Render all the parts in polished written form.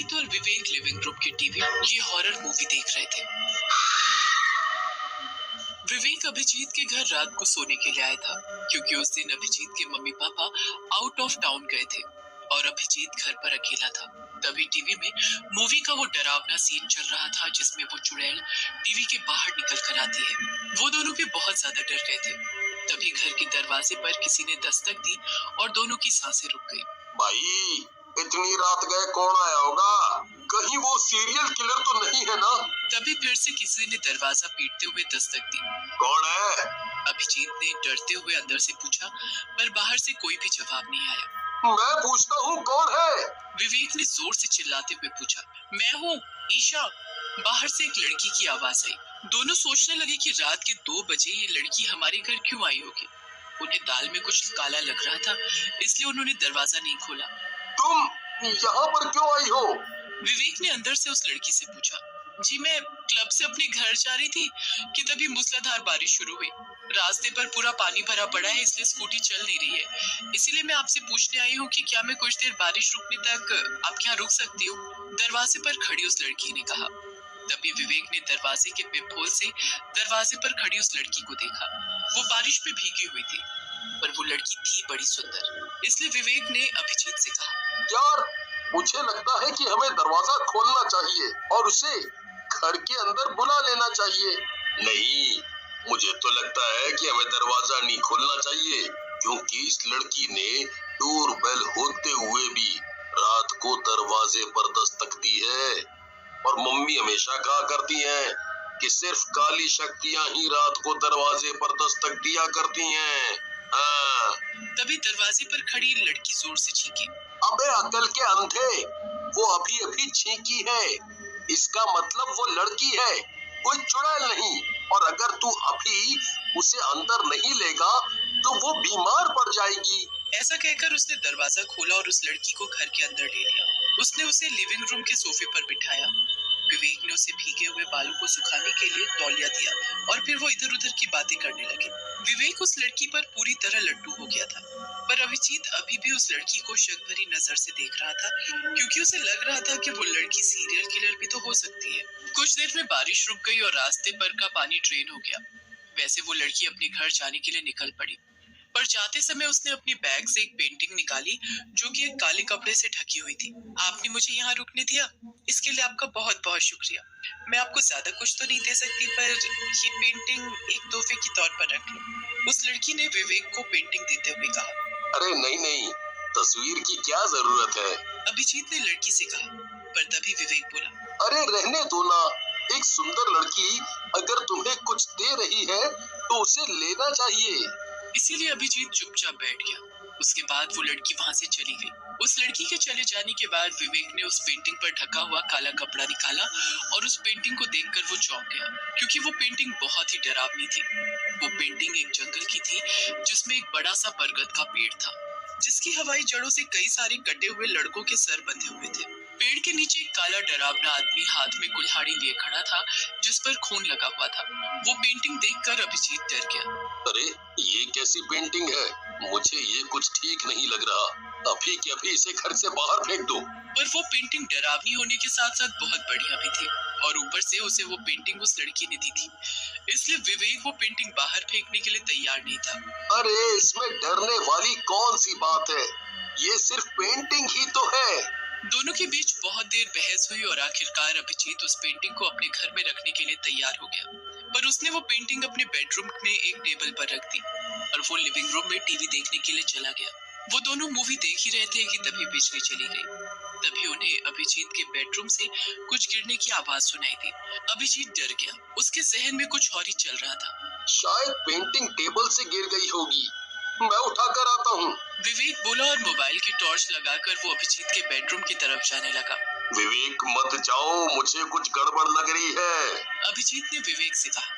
अभिजीत और विवेक living room के TV ये हॉरर मूवी देख रहे थे। विवेक अभिजीत के घर रात को सोने के लिए आया था क्योंकि उस दिन अभिजीत के mummy papa out of town गए थे और अभिजीत घर पर अकेला था। तभी टीवी में मूवी का वो डरावना सीन चल रहा था जिसमें वो चुड़ैल टीवी के बाहर निकल कर आती है। वो दोनों भी बहुत ज्यादा डर गए थे। तभी घर के दरवाजे पर किसी ने दस्तक दी और दोनों की सांसें रुक गई। भाई, इतनी रात गए कौन आया होगा? कहीं वो सीरियल किलर तो नहीं है ना? तभी फिर से किसी ने दरवाजा पीटते हुए दस्तक दी। कौन है? अभिजीत ने डरते हुए अंदर से पूछा, पर बाहर से कोई भी जवाब नहीं आया। मैं पूछता हूँ कौन है? विवेक ने जोर से चिल्लाते हुए पूछा। मैं हूँ, ईशा। बाहर से एक लड़की की आवाज आई। दोनों सोचने लगे कि रात के 2 बजे ये लड़की हमारे घर क्यों आई होगी। उन्हें दाल में कुछ काला लग रहा था, इसलिए उन्होंने दरवाजा नहीं खोला। तुम यहाँ पर क्यों आई हो? विवेक ने अंदर से उस लड़की से पूछा। जी, मैं क्लब से अपने घर जा रही थी कि तभी मूसलाधार बारिश शुरू हुई। रास्ते पर पूरा पानी भरा पड़ा है, इसलिए स्कूटी चल नहीं रही है। इसीलिए मैं आपसे पूछने आई हूँ कि क्या मैं कुछ देर बारिश रुकने तक आपके यहाँ रुक सकती हूँ? दरवाजे पर खड़ी उस लड़की ने कहा। तभी विवेक ने दरवाजे के पिप होल से दरवाजे पर खड़ी उस लड़की को देखा। वो बारिश में भीगी हुई थी, पर वो लड़की थी बड़ी सुंदर। इसलिए विवेक ने अभिजीत से कहा, यार, मुझे लगता है कि हमें दरवाजा खोलना चाहिए और उसे घर के अंदर बुला लेना चाहिए। नहीं, मुझे तो लगता है कि हमें दरवाजा नहीं खोलना चाहिए, क्योंकि इस लड़की ने डोरबेल होते हुए भी रात को दरवाजे पर दस्तक दी है। और मम्मी हमेशा कहा करती हैं कि सिर्फ काली शक्तियां ही रात को दरवाजे पर दस्तक दिया करती हैं। हाँ। तभी दरवाजे पर खड़ी लड़की जोर से चीखी। अबे अकल के अंधे, वो अभी अभी चीखी है, इसका मतलब वो लड़की है, कोई चुड़ैल नहीं। और अगर तू अभी उसे अंदर नहीं लेगा तो वो बीमार पड़ जाएगी। ऐसा कहकर उसने दरवाजा खोला और उस लड़की को घर के अंदर ले लिया। उसने उसे लिविंग रूम के सोफे पर बिठाया। विवेक ने उसे भीगे हुए बालों को सुखाने के लिए तौलिया दिया और फिर वो इधर उधर की बातें करने लगे। विवेक उस लड़की पर पूरी तरह लट्टू हो गया था, पर अभिजीत अभी भी उस लड़की को शक भरी नजर से देख रहा था, क्योंकि उसे लग रहा था कि वो लड़की सीरियल किलर भी तो हो सकती है। कुछ देर में बारिश रुक गई और रास्ते पर का पानी ड्रेन हो गया। वैसे वो लड़की अपने घर जाने के लिए निकल पड़ी, पर जाते समय उसने अपनी बैग से एक पेंटिंग निकाली जो कि एक काले कपड़े से ढकी हुई थी। आपने मुझे यहाँ रुकने दिया, इसके लिए आपका बहुत बहुत शुक्रिया। मैं आपको ज्यादा कुछ तो नहीं दे सकती, पर ये पेंटिंग एक तोहफे के तौर पर रख लो। उस लड़की ने विवेक को पेंटिंग देते हुए कहा। अरे नहीं नहीं, तस्वीर की क्या जरूरत है? अभिजीत ने लड़की से कहा, पर तभी विवेक बोला, अरे रहने दो ना, एक सुंदर लड़की अगर तुम्हें कुछ दे रही है तो उसे लेना चाहिए। इसीलिए अभिजीत चुपचाप बैठ गया। उसके बाद वो लड़की वहां से चली गई। उस लड़की के चले जाने के बाद विवेक ने उस पेंटिंग पर ढका हुआ काला कपड़ा निकाला और उस पेंटिंग को देखकर वो चौंक गया, क्योंकि वो पेंटिंग बहुत ही डरावनी थी। वो पेंटिंग एक जंगल की थी जिसमें एक बड़ा सा बरगद का पेड़ था, जिसकी हवाई जड़ों से कई सारे कटे हुए लड़कों के सर बंधे हुए थे। पेड़ के नीचे एक काला डरावना आदमी हाथ में कुल्हाड़ी लिए खड़ा था, जिस पर खून लगा हुआ था। वो पेंटिंग देखकर अभिजीत डर गया। अरे ये कैसी पेंटिंग है? मुझे ये कुछ ठीक नहीं लग रहा। अभी के अभी इसे घर से बाहर फेंक दो। पर वो पेंटिंग डरावनी होने के साथ साथ बहुत बढ़िया भी थी, और ऊपर से उसे वो पेंटिंग उस लड़की ने दी थी, इसलिए विवेक वो पेंटिंग बाहर फेंकने के लिए तैयार नहीं था। अरे इसमें डरने वाली कौन सी बात है? ये सिर्फ पेंटिंग ही तो है। दोनों के बीच बहुत देर बहस हुई और आखिरकार अभिजीत उस पेंटिंग को अपने घर में रखने के लिए तैयार हो गया, पर उसने वो पेंटिंग अपने बेडरूम में एक टेबल पर रख दी और वो लिविंग रूम में टीवी देखने के लिए चला गया। वो दोनों मूवी देख ही रहे थे कि तभी बिजली चली गई। तभी उन्हें अभिजीत के बेडरूम से कुछ गिरने की आवाज सुनाई दी। अभिजीत डर गया, उसके जहन में कुछ और ही चल रहा था। शायद पेंटिंग टेबल से गिर गई होगी, मैं उठाकर आता हूँ। विवेक बोला और मोबाइल की टॉर्च लगाकर वो अभिजीत के बेडरूम की तरफ जाने लगा। विवेक मत जाओ, मुझे कुछ गड़बड़ लग रही है। अभिजीत ने विवेक से कहा,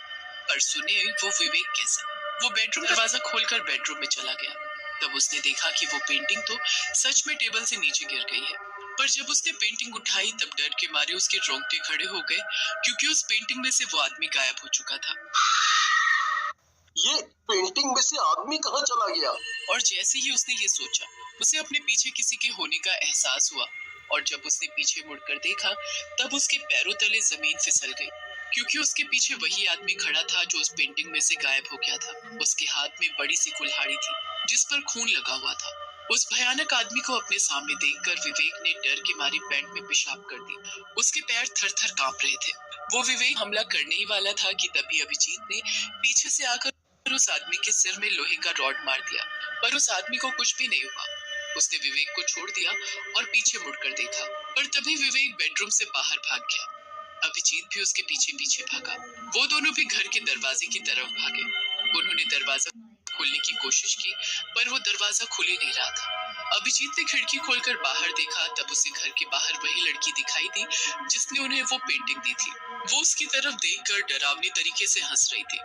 पर सुने वो विवेक कैसा। वो बेडरूम दरवाजा खोलकर बेडरूम में चला गया। तब उसने देखा कि वो पेंटिंग तो सच में टेबल से नीचे गिर गई है, पर जब उसने पेंटिंग उठाई तब डर के मारे उसके रोंगटे खड़े हो गए, क्योंकि उस पेंटिंग में से वो आदमी गायब हो चुका था। ये पेंटिंग में से आदमी कहाँ चला गया? और जैसे ही उसने ये सोचा, उसे अपने पीछे किसी के होने का एहसास हुआ और जब उसने पीछे मुड़कर देखा तब उसके पैरों तले जमीन फिसल गई, क्योंकि उसके पीछे वही आदमी खड़ा था जो उस पेंटिंग में से गायब हो गया था। उसके हाथ में बड़ी सी कुल्हाड़ी थी जिस पर खून लगा हुआ था। उस भयानक आदमी को अपने सामने देखकर विवेक ने डर के मारे पैंट में पेशाब कर दी। उसके पैर थर थर कांप रहे थे। वो विवेक हमला करने ही वाला था कि तभी अभिजीत ने पीछे से आकर उस आदमी के सिर में लोहे का रॉड मार दिया, पर उस आदमी को कुछ भी नहीं हुआ। उसने विवेक को छोड़ दिया और पीछे मुड़कर देखा, पर तभी विवेक बेडरूम से बाहर भाग गया। अभिजीत भी उसके पीछे पीछे भागा। वो दोनों भी घर के दरवाजे की तरफ भागे। उन्होंने दरवाजा खोलने की कोशिश की, पर वो दरवाजा खुल ही नहीं रहा था। अभिजीत ने खिड़की खोलकर बाहर देखा, तब उसे घर के बाहर वही लड़की दिखाई दी जिसने उन्हें वो पेंटिंग दी थी। वो उसकी तरफ देखकर डरावनी तरीके से हंस रही थी।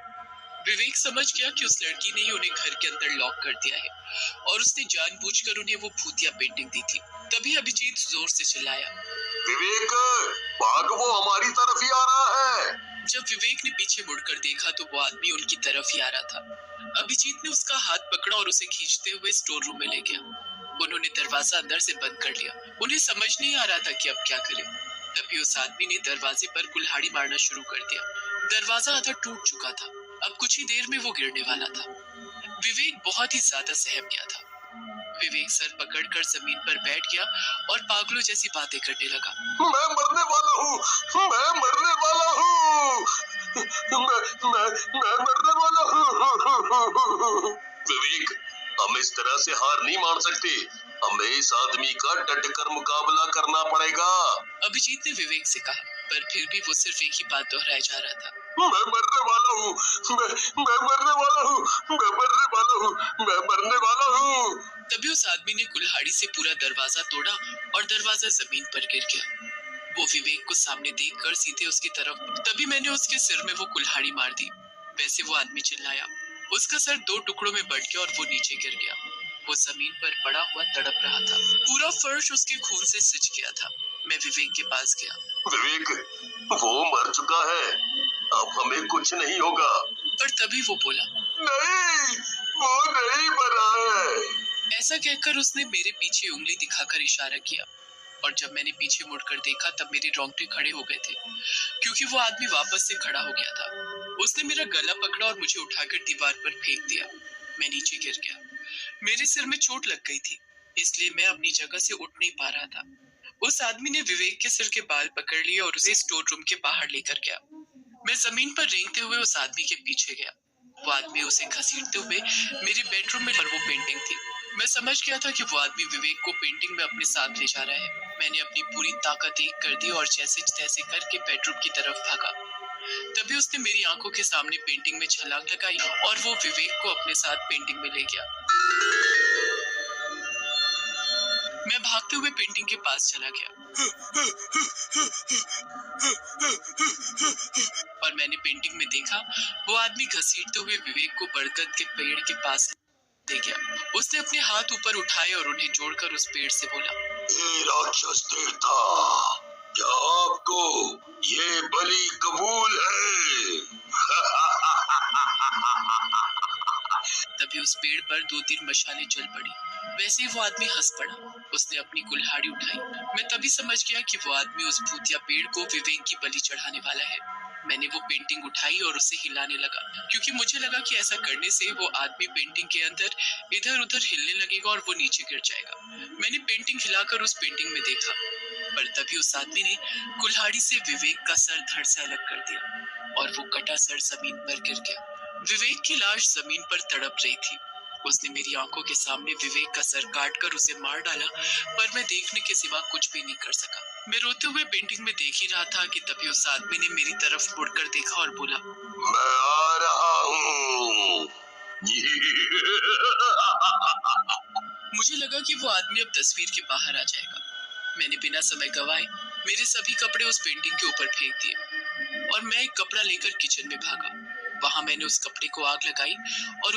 विवेक समझ गया कि उस लड़की ने ही उन्हें घर के अंदर लॉक कर दिया है और उसने जानबूझकर उन्हें वो भूतिया पेंटिंग दी थी। तभी अभिजीत जोर से चिल्लाया, विवेक, भाग, वो हमारी तरफ ही आ रहा है। जब विवेक ने पीछे मुड़कर देखा तो वो आदमी उनकी तरफ ही आ रहा था। अभिजीत ने उसका हाथ पकड़ा और उसे खींचते हुए स्टोर रूम में ले गया। उन्होंने दरवाजा अंदर से बंद कर लिया। उन्हें समझ नहीं आ रहा था कि अब क्या करें। तभी उस आदमी ने दरवाजे पर कुल्हाड़ी मारना शुरू कर दिया। दरवाजा आधा टूट चुका था। अब कुछ ही देर में वो गिरने वाला था। विवेक बहुत ही ज्यादा सहम गया था। विवेक सर पकड़कर जमीन पर बैठ गया और पागलों जैसी बातें करने लगा। मैं मरने वाला हूँ, मैं मरने वाला हूँ, मैं मरने वाला हूँ। विवेक, हम इस तरह से हार नहीं मान सकते। हमें इस आदमी का डट कर मुकाबला करना पड़ेगा। अभिजीत ने विवेक से कहा, पर फिर भी वो सिर्फ एक ही बात दोहराया जा रहा था। मैं मरने वाला हूँ, मैं मरने वाला हूँ, मैं मरने वाला हूँ, मैं मरने वाला हूँ। तभी उस आदमी ने कुल्हाड़ी से पूरा दरवाजा तोड़ा और दरवाजा जमीन पर गिर गया। वो विवेक को सामने देखकर सीधे उसकी तरफ, तभी मैंने उसके सिर में वो कुल्हाड़ी मार दी। वैसे वो आदमी चिल्लाया। उसका सर दो टुकड़ों में बट गया और वो नीचे गिर गया। वो जमीन पर पड़ा हुआ तड़प रहा था। पूरा फर्श उसके खून से सिंच गया था। मैं विवेक के पास गया। विवेक, वो मर चुका है, अब हमें कुछ नहीं होगा। पर तभी वो बोला, नहीं, वो नहीं मरा है। ऐसा कहकर उसने मेरे पीछे उंगली दिखाकर इशारा किया, और जब मैंने पीछे मुड़कर देखा तब मेरे रोंगटे खड़े हो गए थे, क्योंकि वो आदमी वापस से खड़ा हो गया था। उसने मेरा गला पकड़ा और मुझे उठाकर दीवार पर फेंक दिया। मैं नीचे गिर गया। मेरे सिर में चोट लग गई थी, इसलिए मैं अपनी जगह से उठ नहीं पा रहा था। उस आदमी ने विवेक के सिर के बाल पकड़ लिए और उसे स्टोर रूम के बाहर लेकर गया। मैं जमीन पर रेंगते हुए उस आदमी के पीछे गया। वो आदमी उसे घसीटते हुए मेरे बेडरूम में, पर वो पेंटिंग थी। मैं समझ गया था कि वो आदमी विवेक को पेंटिंग में अपने साथ ले जा रहा है। मैंने अपनी पूरी ताकत एक कर दी और जैसे तैसे करके बेडरूम की तरफ भागा। तभी उसने मेरी आंखों के सामने पेंटिंग में छलांग लगाई और वो विवेक को अपने साथ पेंटिंग में ले गया। मैं भागते हुए पेंटिंग के पास चला गया और मैंने पेंटिंग में देखा वो आदमी घसीटते हुए विवेक को बरगद के पेड़ के पास ले गया। उसने अपने हाथ ऊपर उठाए और उन्हें जोड़कर उस पेड़ से बोला, हे राक्षस देवता, क्या आपको ये बलि कबूल है? तभी उस पेड़ पर 2-3 मशालें जल पड़ी। वैसे ही वो आदमी हंस पड़ा। उसने अपनी कुल्हाड़ी उठाई। मैं तभी समझ गया कि वो आदमी उस भूतिया पेड़ को विवेक की बलि चढ़ाने वाला है। मैंने वो पेंटिंग उठाई और उसे हिलाने लगा, क्योंकि मुझे लगा कि ऐसा करने से वो आदमी पेंटिंग के अंदर इधर उधर हिलने लगेगा और वो नीचे गिर जाएगा। मैंने पेंटिंग हिलाकर उस पेंटिंग में देखा, पर तभी उस आदमी ने कुल्हाड़ी से विवेक का सर धड़ से अलग कर दिया और वो कटा सर जमीन पर गिर गया। विवेक की लाश जमीन पर तड़प रही थी। उसने मेरी आंखों के सामने विवेक का सर काटकर उसे मार डाला, पर मैं देखने के सिवा कुछ भी नहीं कर सका। मैं रोते हुए पेंटिंग में देख ही रहा था कि तभी उस आदमी ने मेरी तरफ मुड़कर देखा और बोला, मैं आ रहा हूँ। मुझे लगा कि वो आदमी अब तस्वीर के बाहर आ जाएगा। मैंने बिना समय गवाए मेरे सभी कपड़े उस पेंटिंग के ऊपर फेंक दिए और मैं एक कपड़ा लेकर किचन में भागा। वहां मैंने उस कपड़े को आग लगाई और